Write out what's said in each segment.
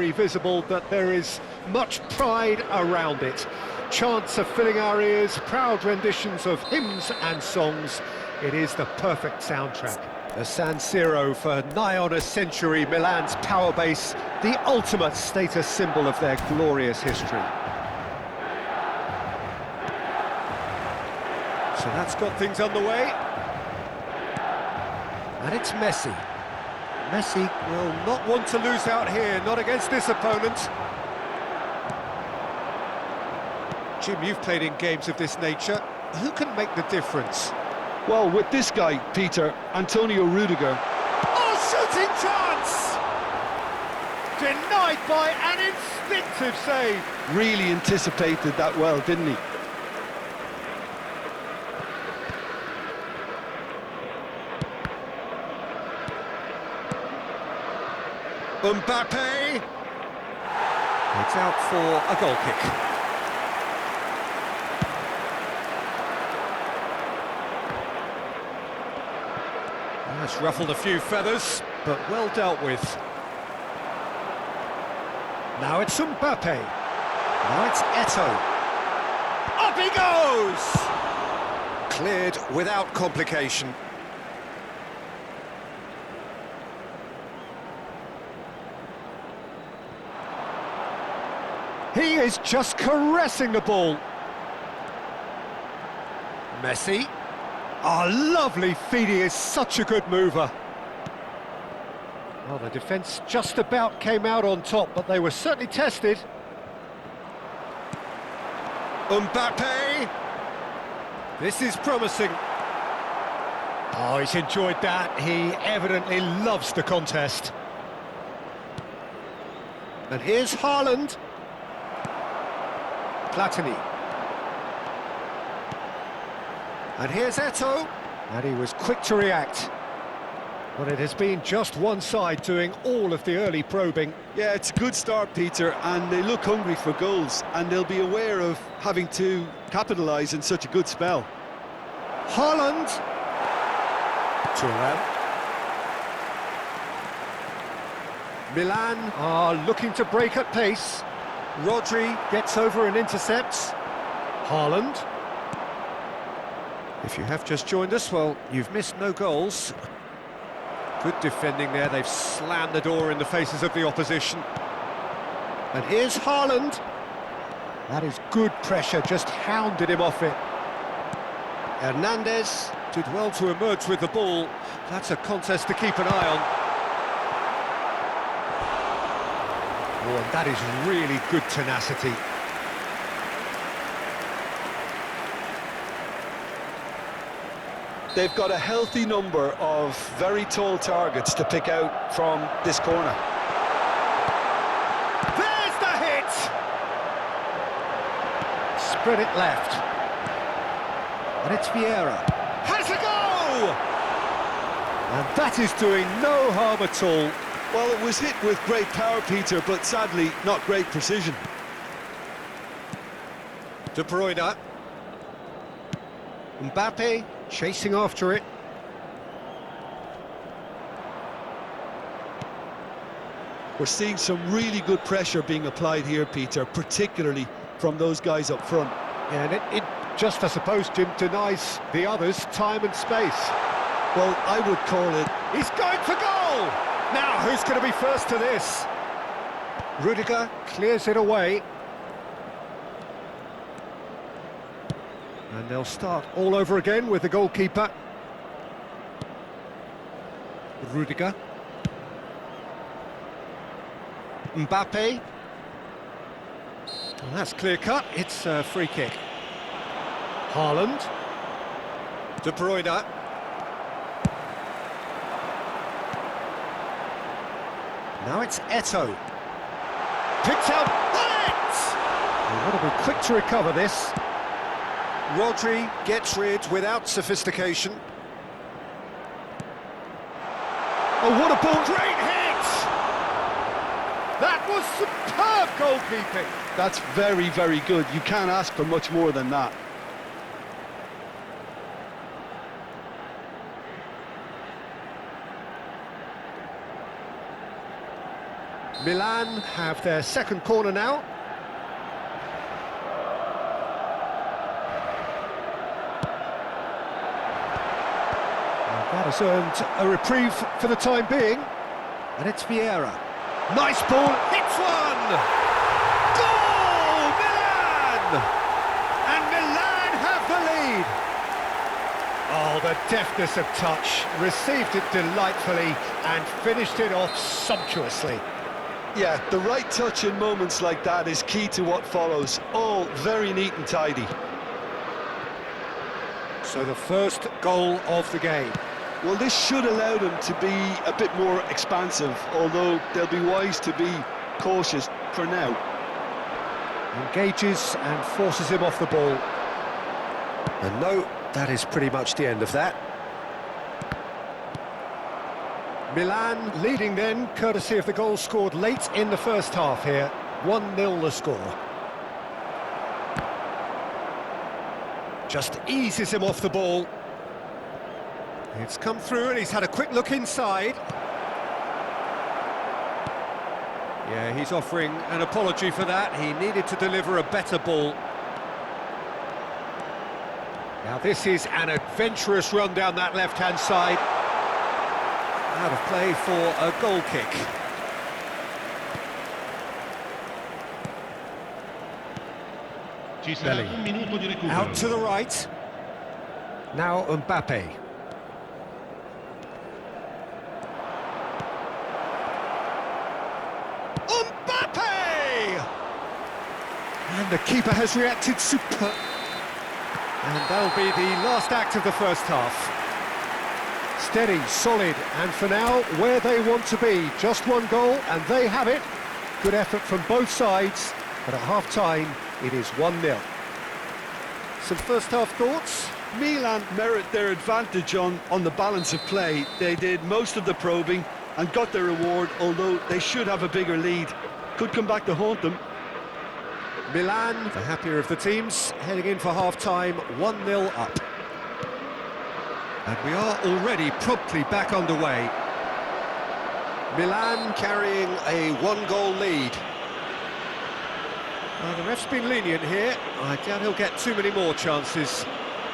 very visible that there is much pride around it. Chants are filling our ears, proud renditions of hymns and songs. It is the perfect soundtrack. The San Siro for nigh on a century, Milan's power base, the ultimate status symbol of their glorious history. So that's got things underway. And it's Messi. Messi will not want to lose out here, not against this opponent. Jim, you've played in games of this nature. Who can make the difference? Well, with this guy, Peter, Antonio Rudiger. Oh, shooting chance! Denied by an instinctive save. Really anticipated that well, didn't he? Mbappe! It's out for a goal kick. That's ruffled a few feathers, but well dealt with. Now it's Mbappe. Now it's Eto'o. Up he goes! Cleared without complication. He is just caressing the ball. Messi. Oh, lovely feed, he is such a good mover. Well, the defence just about came out on top, but they were certainly tested. Mbappe! This is promising. Oh, he's enjoyed that. He evidently loves the contest. And here's Haaland. Platini. And here's Eto'o. And he was quick to react. But it has been just one side doing all of the early probing. Yeah, it's a good start, Peter, and they look hungry for goals, and they'll be aware of having to capitalise in such a good spell. Haaland. Thuram. Milan are looking to break at pace. Rodri gets over and intercepts. Haaland. If you have just joined us, well, you've missed no goals. Good defending there, they've slammed the door in the faces of the opposition. And here's Haaland. That is good pressure, just hounded him off it. Hernandez did well to emerge with the ball. That's a contest to keep an eye on. Oh, and that is really good tenacity. They've got a healthy number of very tall targets to pick out from this corner. There's the hit! Spread it left. And it's Vieira. Has a go! And that is doing no harm at all. Well, it was hit with great power, Peter, but sadly, not great precision. De Bruyne. Mbappe chasing after it. We're seeing some really good pressure being applied here, Peter, particularly from those guys up front. Yeah, and it just, I suppose, Jim, denies the others time and space. Well, I would call it... He's going for goal! Now, who's going to be first to this? Rudiger clears it away. And they'll start all over again with the goalkeeper. Rudiger. Mbappe. And that's clear-cut, it's a free kick. Haaland. De Bruyne. Now it's Eto'o. Picked out it! They've got to be quick to recover this. Rodri gets rid without sophistication. Oh, what a ball! Great hit! That was superb goalkeeping. That's very, very good. You can't ask for much more than that. Milan have their second corner now. And that has earned a reprieve for the time being. And it's Vieira. Nice ball, hits one! Goal! Milan! And Milan have the lead! Oh, the deftness of touch, received it delightfully and finished it off sumptuously. Yeah, the right touch in moments like that is key to what follows. All very neat and tidy. So the first goal of the game. Well, this should allow them to be a bit more expansive, although they'll be wise to be cautious for now. Engages and forces him off the ball. And no, that is pretty much the end of that. Milan leading then, courtesy of the goal scored late in the first half here. 1-0 the score. Just eases him off the ball. It's come through and he's had a quick look inside. Yeah, he's offering an apology for that. He needed to deliver a better ball. Now this is an adventurous run down that left-hand side. Out of play for a goal kick. Belly. Out to the right. Now Mbappe. And the keeper has reacted super. And that'll be the last act of the first half. Steady, solid, and for now, where they want to be. Just one goal, and they have it. Good effort from both sides, but at half-time, it is 1-0. Some first-half thoughts? Milan merit their advantage on the balance of play. They did most of the probing and got their reward, although they should have a bigger lead. Could come back to haunt them. Milan, the happier of the teams, heading in for half-time, 1-0 up. And we are already promptly back underway. Milan carrying a one-goal lead. Well, the ref's been lenient here. I doubt he'll get too many more chances.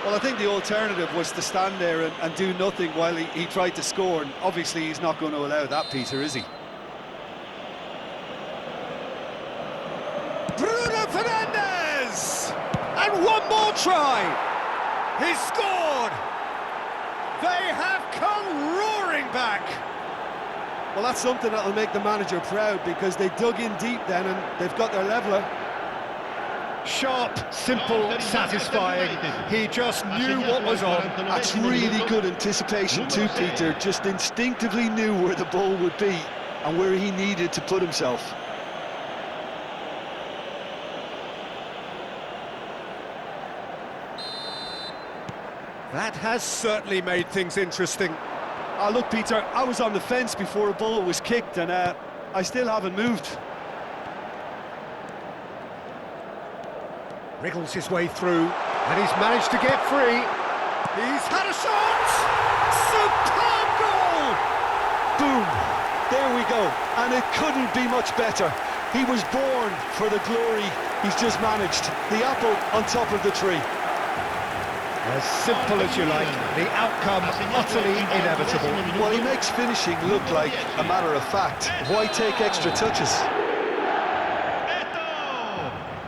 Well, I think the alternative was to stand there and do nothing while he tried to score, and obviously he's not going to allow that, Peter, is he? Bruno Fernandes! And one more try! He's scored! They have come roaring back! Well, that's something that'll make the manager proud, because they dug in deep then and they've got their leveller. Sharp, simple, satisfying. He just knew what was on. That's really good anticipation too, Peter. Just instinctively knew where the ball would be and where he needed to put himself. That has certainly made things interesting. Look, Peter, I was on the fence before a ball was kicked, and I still haven't moved. Wriggles his way through, and he's managed to get free. He's had a shot! Superb goal! Boom! There we go, and it couldn't be much better. He was born for the glory he's just managed. The apple on top of the tree. As simple as you like, the outcome utterly inevitable. Well, he makes finishing look like a matter of fact. Why take extra touches?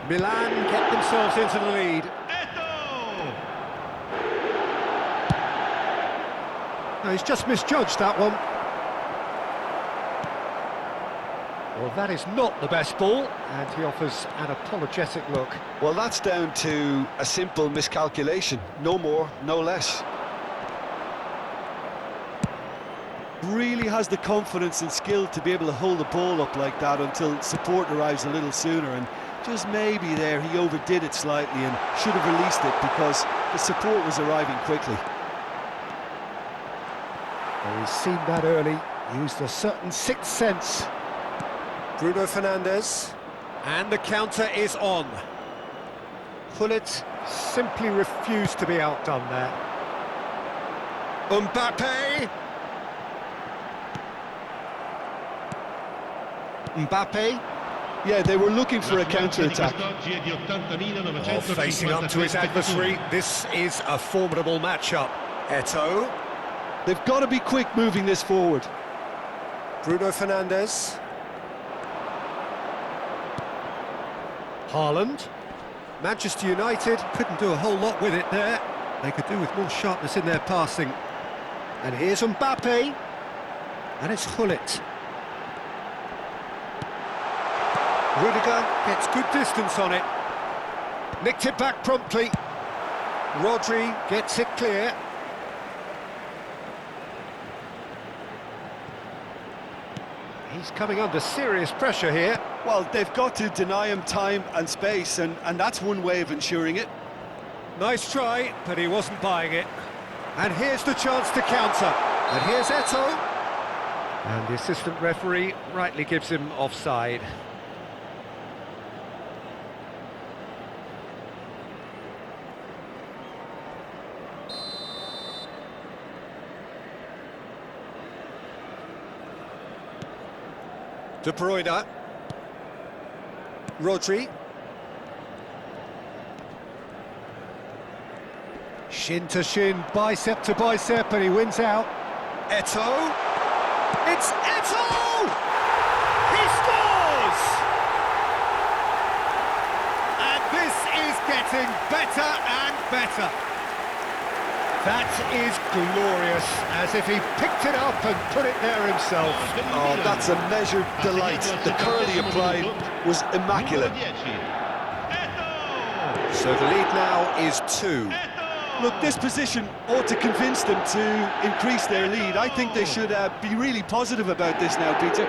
Milan get themselves into the lead. No, he's just misjudged that one. Well, that is not the best ball, and he offers an apologetic look. Well, that's down to a simple miscalculation. No more, no less. Really has the confidence and skill to be able to hold the ball up like that until support arrives a little sooner, and just maybe there he overdid it slightly and should have released it because the support was arriving quickly. Well, he's seen that early, used a certain sixth sense. Bruno Fernandes, and the counter is on. Pullet simply refused to be outdone there. Mbappe! Mbappe. Yeah, they were looking for a counter-attack. Oh, facing up to his adversary. This is a formidable matchup. Eto'o. They've got to be quick moving this forward. Bruno Fernandes. Haaland. Manchester United couldn't do a whole lot with it there. They could do with more sharpness in their passing. And here's Mbappe. And it's Gullit. Rudiger gets good distance on it. Nicked it back promptly. Rodri gets it clear. He's coming under serious pressure here. Well, they've got to deny him time and space, and that's one way of ensuring it. Nice try, but he wasn't buying it. And here's the chance to counter. And here's Eto'o. And the assistant referee rightly gives him offside. De Bruyne. Rodri. Shin to shin, bicep to bicep, and he wins out. Eto'o. It's Eto'o! He scores! And this is getting better and better. That is glorious, as if he picked it up and put it there himself. Oh, that's a measured delight. The curl he applied was immaculate. So the lead now is 2. Look, this position ought to convince them to increase their lead. I think they should be really positive about this now, Peter.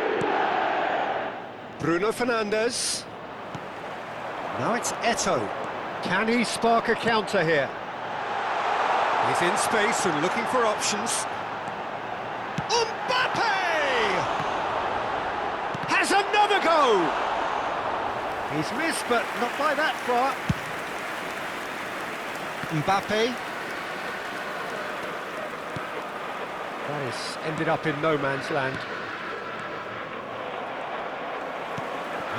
Bruno Fernandes. Now it's Eto'o. Can he spark a counter here? He's in space and looking for options. Mbappe! Has another go! He's missed, but not by that far. Mbappe. That has ended up in no man's land.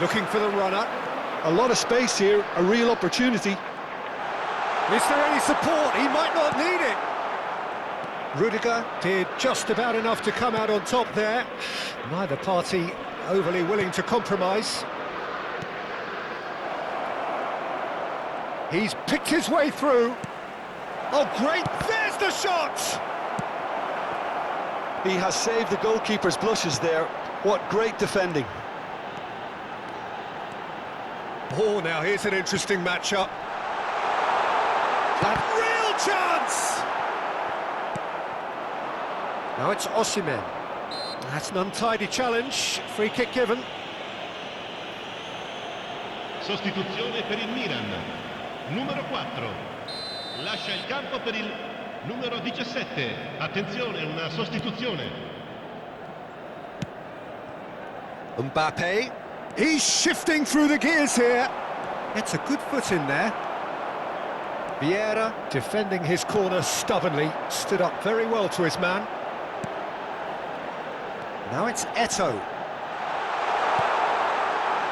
Looking for the runner. A lot of space here, a real opportunity. Is there any support? He might not need it. Rudiger did just about enough to come out on top there. Neither party overly willing to compromise. He's picked his way through. Oh, great! There's the shot! He has saved the goalkeeper's blushes there. What great defending. Oh, now here's an interesting matchup. A real chance! Now it's Osimhen. That's an untidy challenge. Free kick given. Sostituzione per il Milan. Numero 4. Lascia il campo per il numero 17. Attenzione, una sostituzione. Mbappe. He's shifting through the gears here. It's a good foot in there. Vieira, defending his corner stubbornly, stood up very well to his man. Now it's Eto'o.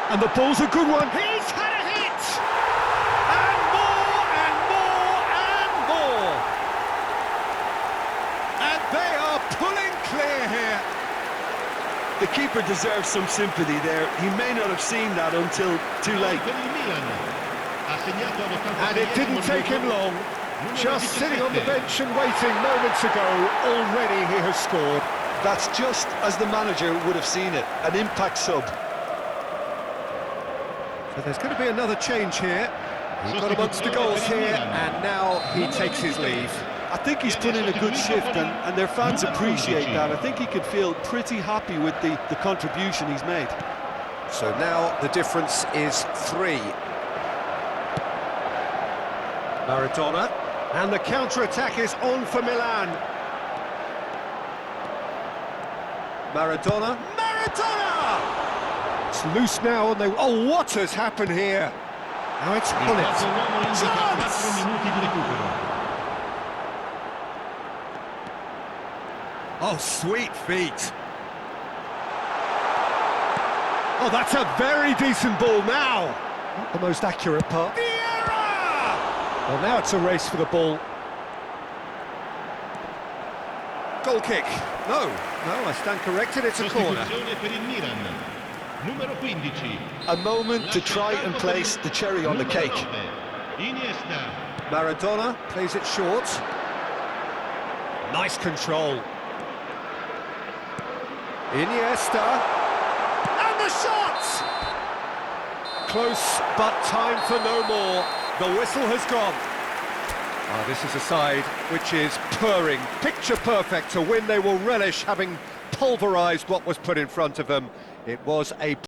And the ball's a good one. He's had a hit! And more, and more, and more! And they are pulling clear here. The keeper deserves some sympathy there. He may not have seen that until too late. And it didn't take him long. Just sitting on the bench and waiting moments ago, already he has scored. That's just as the manager would have seen it, an impact sub. So there's going to be another change here. He got amongst the goals here, and now he takes his leave. I think he's put in a good shift, and their fans appreciate that. I think he could feel pretty happy with the contribution he's made. So now the difference is 3. Maradona, and the counter-attack is on for Milan. Maradona. It's loose now, and they... Oh, what has happened here? Now it's Gullit. Chance! Oh, sweet feet. Oh, that's a very decent ball now. Not the most accurate part. Vieira! Well, now it's a race for the ball. Goal kick. No, I stand corrected, it's a corner. Sostituzione per il Milan. Numero 15. A moment to try and place the cherry on the cake. Iniesta. Maradona plays it short. Nice control. Iniesta. And the shot! Close, but time for no more. The whistle has gone. This is a side which is purring, picture perfect to win. They will relish having pulverised what was put in front of them. It was a